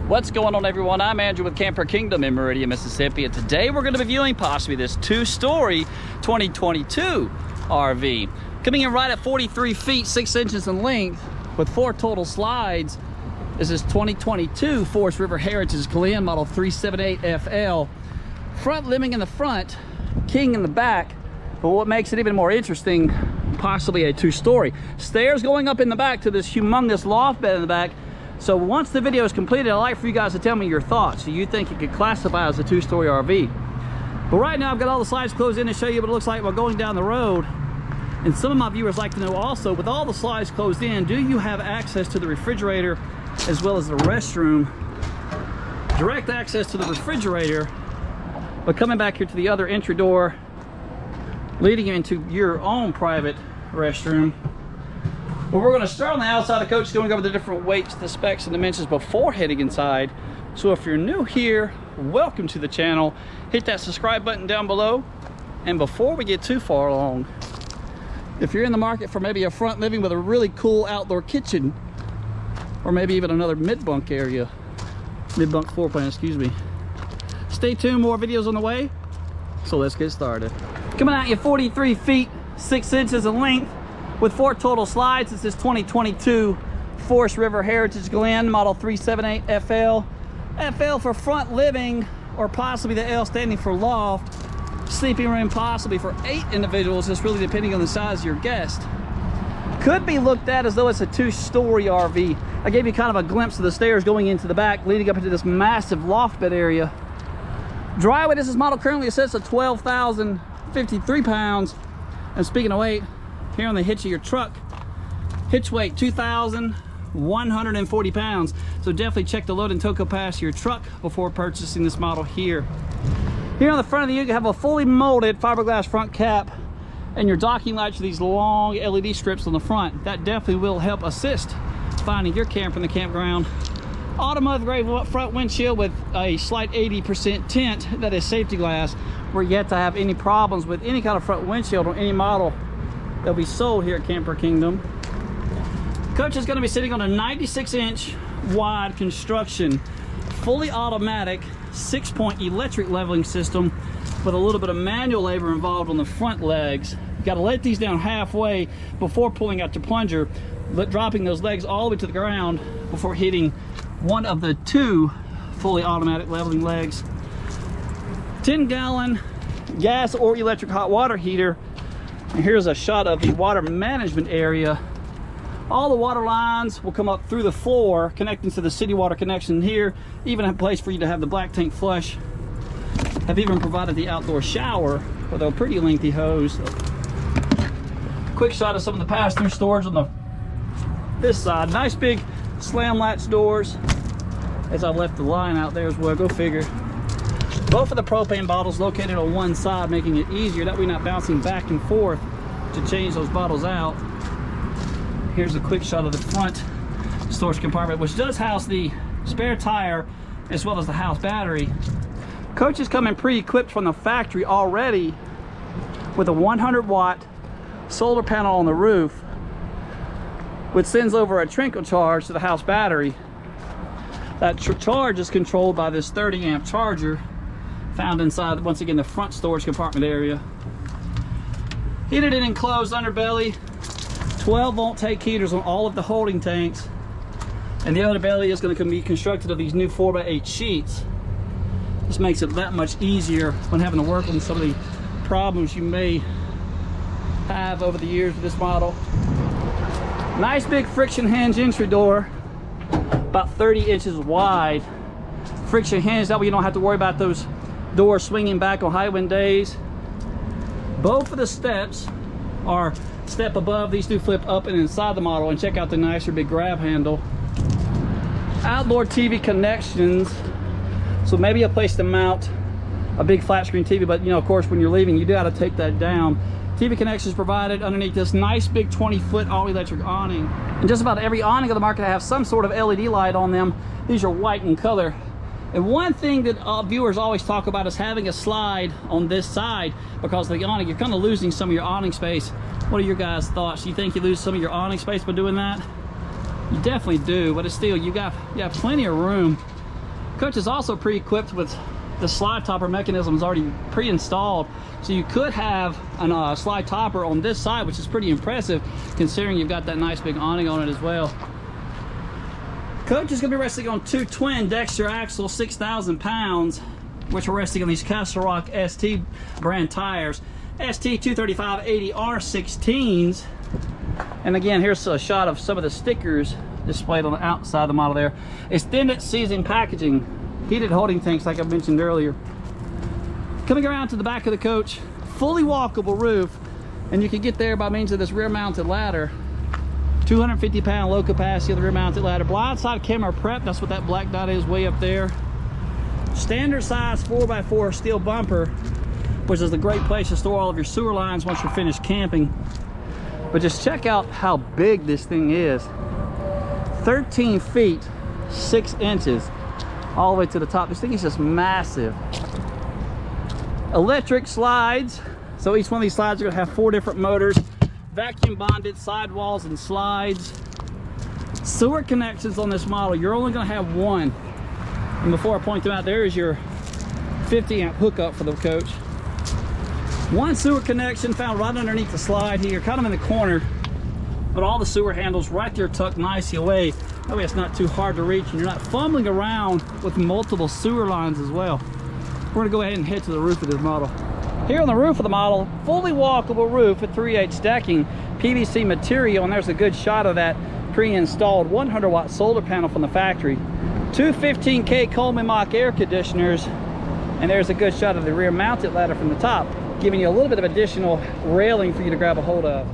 What's going on, everyone? I'm Andrew with Camper Kingdom in Meridian, Mississippi, and today we're going to be viewing possibly this two-story 2022 RV. Coming in right at 43 feet 6 inches in length with 4 total slides is this 2022 Forest River Heritage Glen model 378FL. Front living in the front, king in the back, but what makes it even more interesting, possibly a two-story. Stairs going up in the back to this humongous loft bed in the back. So once the video is completed, I'd like for you guys to tell me your thoughts. Do you think it could classify as a two-story RV? But right now I've got all the slides closed in to show you what it looks like while going down the road. And some of my viewers like to know also, with all the slides closed in, do you have access to the refrigerator as well as the restroom? Direct access to the refrigerator, but coming back here to the other entry door, leading into your own private restroom. Well, we're going to start on the outside. The coach is going over the different weights, the specs, and dimensions before heading inside. So if you're new here, welcome to the channel. Hit that subscribe button down below. And before we get too far along, if you're in the market for maybe a front living with a really cool outdoor kitchen, or maybe even another mid-bunk area, mid-bunk floor plan, excuse me, stay tuned, more videos on the way. So let's get started. Coming at you 43 feet 6 inches in length with 4 total slides. It's this 2022 Forest River Heritage Glen model 378FL. FL for front living, or possibly the L standing for loft. Sleeping room possibly for 8 individuals, just really depending on the size of your guest. Could be looked at as though it's a two-story RV. I gave you kind of a glimpse of the stairs going into the back, leading up into this massive loft bed area. Dry weight, this model currently sits at 12,053 pounds. And speaking of weight, here on the hitch of your truck, hitch weight 2,140 pounds. So definitely check the load and tow capacity of your truck before purchasing this model here. Here on the front of the unit, you have a fully molded fiberglass front cap, and your docking lights are these long LED strips on the front. That definitely will help assist finding your camper in the campground. Automotive grade front windshield with a slight 80% tint that is safety glass. We're yet to have any problems with any kind of front windshield on any model that'll be sold here at Camper Kingdom. Coach is going to be sitting on a 96-inch wide construction, fully automatic 6-point electric leveling system with a little bit of manual labor involved on the front legs. You got to let these down halfway before pulling out your plunger, but dropping those legs all the way to the ground before hitting one of the 2 fully automatic leveling legs. 10-gallon gas or electric hot water heater. And here's a shot of the water management area. All the water lines will come up through the floor, connecting to the city water connection here. Even a place for you to have the black tank flush. Have even provided the outdoor shower with a pretty lengthy hose. Quick shot of some of the pass-through storage on this side. Nice big slam latch doors, as I left the line out there as well. Go figure. Both of the propane bottles located on one side, making it easier that we're not bouncing back and forth to change those bottles out. Here's a quick shot of the front storage compartment, which does house the spare tire as well as the house battery. Coach is coming pre-equipped from the factory already with a 100-watt solar panel on the roof, which sends over a trickle charge to the house battery. That charge is controlled by this 30-amp charger found inside, once again, the front storage compartment area. Heated and enclosed underbelly, 12-volt take heaters on all of the holding tanks, and the underbelly is going to be constructed of these new 4x8 sheets. This makes it that much easier when having to work on some of the problems you may have over the years with this model. Nice big friction hinge entry door, about 30 inches wide. Friction hinge, that way you don't have to worry about those doors swinging back on high wind days. Both of the steps are step above. These do flip up and inside the model, and check out the nicer big grab handle. Outdoor TV connections, so maybe a place to mount a big flat screen TV, but you know, of course, when you're leaving, you do have to take that down. TV connections provided underneath this nice big 20-foot all-electric awning. And just about every awning of the market have some sort of LED light on them. These are white in color. And one thing that viewers always talk about is having a slide on this side because of the awning. You're kind of losing some of your awning space. What are your guys' thoughts? Do you think you lose some of your awning space by doing that? You definitely do, but it's still, you have plenty of room Coach is also pre-equipped with the slide topper mechanism is already pre-installed, so you could have a slide topper on this side, which is pretty impressive considering you've got that nice big awning on it as well. Coach is going to be resting on 2 twin Dexter axle 6,000 pounds, which are resting on these Castle Rock ST brand tires, ST 235/80 R16s. And again, here's a shot of some of the stickers displayed on the outside of the model there. Extended season packaging, heated holding tanks like I mentioned earlier. Coming around to the back of the coach, fully walkable roof, and you can get there by means of this rear mounted ladder. 250-pound low capacity of the rear mounted ladder. Blindside camera prep, that's what that black dot is way up there. Standard size 4x4 steel bumper, which is a great place to store all of your sewer lines once you're finished camping. But just check out how big this thing is. 13 feet 6 inches all the way to the top. This thing is just massive. Electric slides, so each one of these slides are going to have 4 different motors. Vacuum bonded sidewalls and slides. Sewer connections on this model, you're only going to have one. And before I point them out, there is your 50 amp hookup for the coach. One sewer connection found right underneath the slide here, kind of in the corner, but all the sewer handles right there tucked nicely away. That way it's not too hard to reach and you're not fumbling around with multiple sewer lines as well. We're going to go ahead and head to the roof of this model. Here on the roof of the model, fully walkable roof with 3/8 stacking PVC material, and there's a good shot of that pre-installed 100-watt solar panel from the factory. 2 15K Coleman Mach air conditioners, and there's a good shot of the rear mounted ladder from the top, giving you a little bit of additional railing for you to grab a hold of.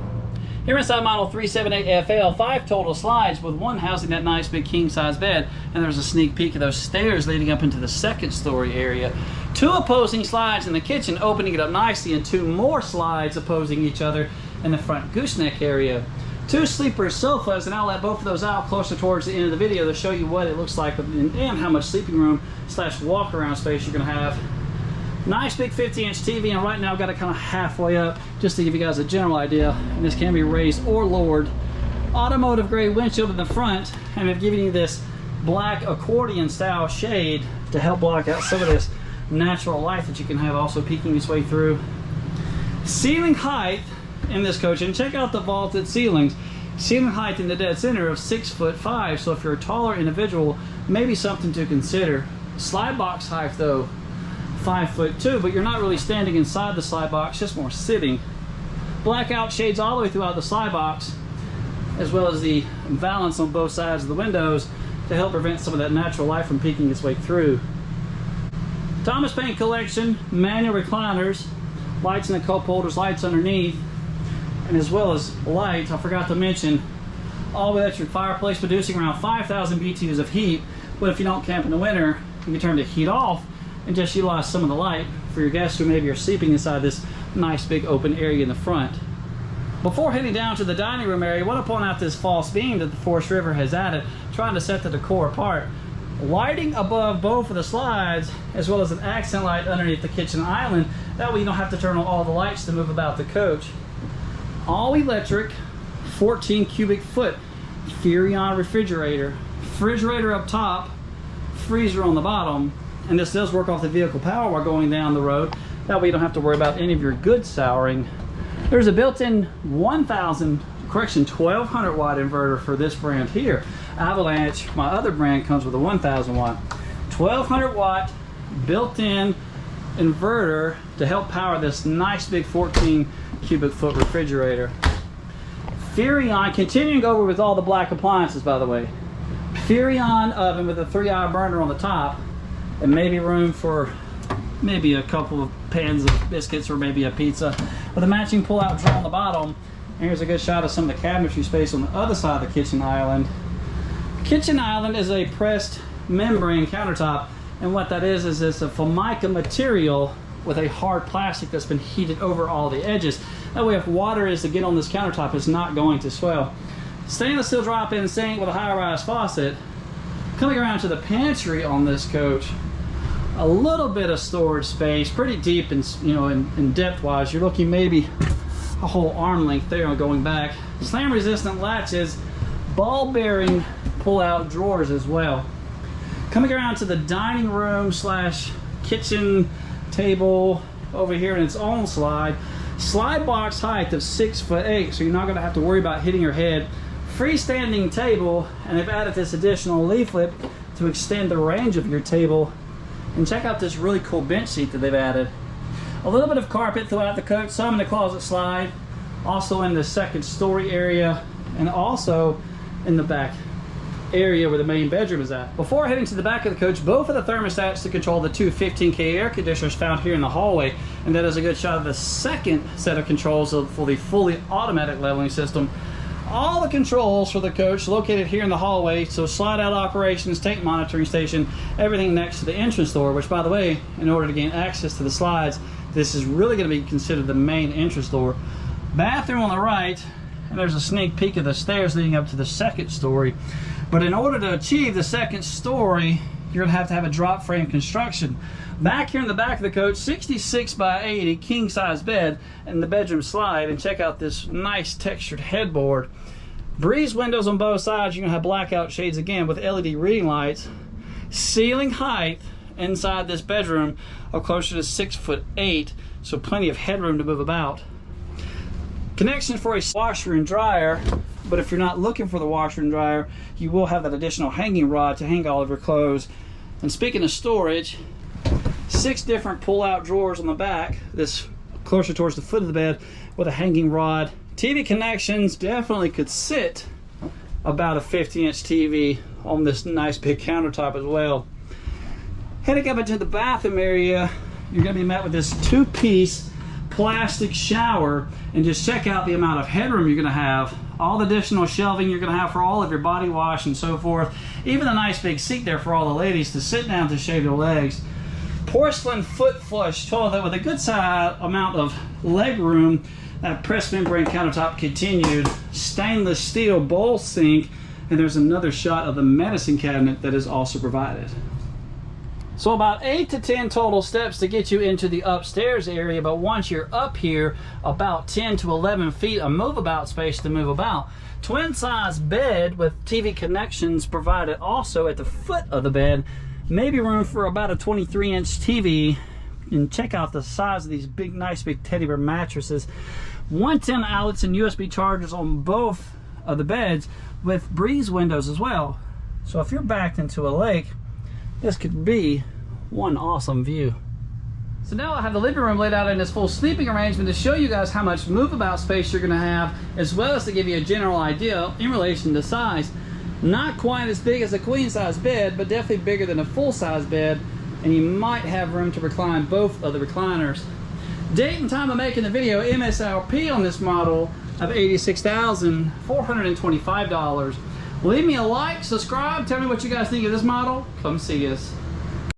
Here inside model 378FL, 5 total slides with one housing that nice big king size bed, and there's a sneak peek of those stairs leading up into the 2nd story area. 2 opposing slides in the kitchen, opening it up nicely, and 2 more slides opposing each other in the front gooseneck area. 2 sleeper sofas, and I'll let both of those out closer towards the end of the video to show you what it looks like and how much sleeping room slash walk around space you're going to have. Nice big 50-inch TV, and right now I've got it kind of halfway up just to give you guys a general idea, and this can be raised or lowered. Automotive grade windshield in the front, and I've given you this black accordion style shade to help block out some of this natural light that you can have also peeking its way through. Ceiling height in this coach, and check out the vaulted ceilings. Ceiling height in the dead center of 6'5", so if you're a taller individual, maybe something to consider. Slide box height though, 5'2", but you're not really standing inside the slide box, just more sitting. Blackout shades all the way throughout the slide box, as well as the valance on both sides of the windows to help prevent some of that natural light from peeking its way through. Thomas Paine collection, manual recliners, lights in the cup holders, lights underneath, and as well as lights, I forgot to mention, all electric fireplace producing around 5,000 BTUs of heat, but if you don't camp in the winter, you can turn the heat off and just utilize some of the light for your guests who maybe are sleeping inside this nice big open area in the front. Before heading down to the dining room area, I want to point out this false beam that the Forest River has added, trying to set the decor apart. Lighting above both of the slides, as well as an accent light underneath the kitchen island. That way you don't have to turn on all the lights to move about the coach. All electric, 14 cubic foot Furrion refrigerator. Refrigerator up top, freezer on the bottom. And this does work off the vehicle power while going down the road. That way you don't have to worry about any of your goods souring. There's a built-in 1200 watt inverter for this brand here. Avalanche, my other brand, comes with a 1000 watt. 1200 watt built-in inverter to help power this nice big 14 cubic foot refrigerator. Furrion, continuing over with all the black appliances by the way. Furrion oven with a 3-hour burner on the top, and maybe room for maybe a couple of pans of biscuits or maybe a pizza, with a matching pull-out drawer on the bottom. And here's a good shot of some of the cabinetry space on the other side of the kitchen island. Kitchen island is a pressed membrane countertop, and what that is it's a formica material with a hard plastic that's been heated over all the edges. That way if water is to get on this countertop, it's not going to swell. Stainless steel drop-in sink with a high-rise faucet. Coming around to the pantry on this coach, a little bit of storage space, pretty deep and in depth-wise. You're looking maybe a whole arm length there going back. Slam-resistant latches, ball-bearing pull-out drawers as well. Coming around to the dining room slash kitchen table over here in its own slide. Slide box height of 6'8", so you're not going to have to worry about hitting your head. Freestanding table, and they've added this additional leaflet to extend the range of your table. And check out this really cool bench seat that they've added. A little bit of carpet throughout the coach, some in the closet slide, also in the second story area, and also in the back area where the main bedroom is at. Before heading to the back of the coach, both of the thermostats to control the two 15K air conditioners found here in the hallway, and that is a good shot of the second set of controls for the fully automatic leveling system. All the controls for the coach located here in the hallway, so slide out operations, tank monitoring station, everything next to the entrance door, which by the way, in order to gain access to the slides, this is really going to be considered the main entrance door. Bathroom on the right, and there's a sneak peek of the stairs leading up to the second story. But in order to achieve the second story, you're going to have a drop frame construction. Back here in the back of the coach, 66 by 80 king size bed and the bedroom slide, and check out this nice textured headboard. Breeze windows on both sides. You're going to have blackout shades again with LED reading lights. Ceiling height inside this bedroom of closer to 6'8", so plenty of headroom to move about. Connection for a washer and dryer, but if you're not looking for the washer and dryer, you will have that additional hanging rod to hang all of your clothes. And speaking of storage, 6 different pull-out drawers on the back, this closer towards the foot of the bed with a hanging rod. TV connections definitely could sit about a 50-inch TV on this nice big countertop as well. Heading up into the bathroom area, you're going to be met with this 2-piece plastic shower, and just check out the amount of headroom you're going to have. All the additional shelving you're going to have for all of your body wash and so forth. Even a nice big seat there for all the ladies to sit down to shave their legs. Porcelain foot flush toilet with a good size amount of leg room. That press membrane countertop continued. Stainless steel bowl sink, and there's another shot of the medicine cabinet that is also provided. So about 8 to 10 total steps to get you into the upstairs area, but once you're up here, about 10 to 11 feet of move-about space to move about. Twin size bed with TV connections provided also at the foot of the bed. Maybe room for about a 23-inch TV. And check out the size of these big, nice big teddy bear mattresses. 110 outlets and USB chargers on both of the beds with breeze windows as well. So if you're backed into a lake, this could be one awesome view. So now I have the living room laid out in this full sleeping arrangement to show you guys how much move-about space you're going to have, as well as to give you a general idea in relation to size. Not quite as big as a queen-size bed, but definitely bigger than a full-size bed, and you might have room to recline both of the recliners. Date and time of making the video, MSRP on this model of $86,425. Leave me a like, subscribe, tell me what you guys think of this model. Come see us.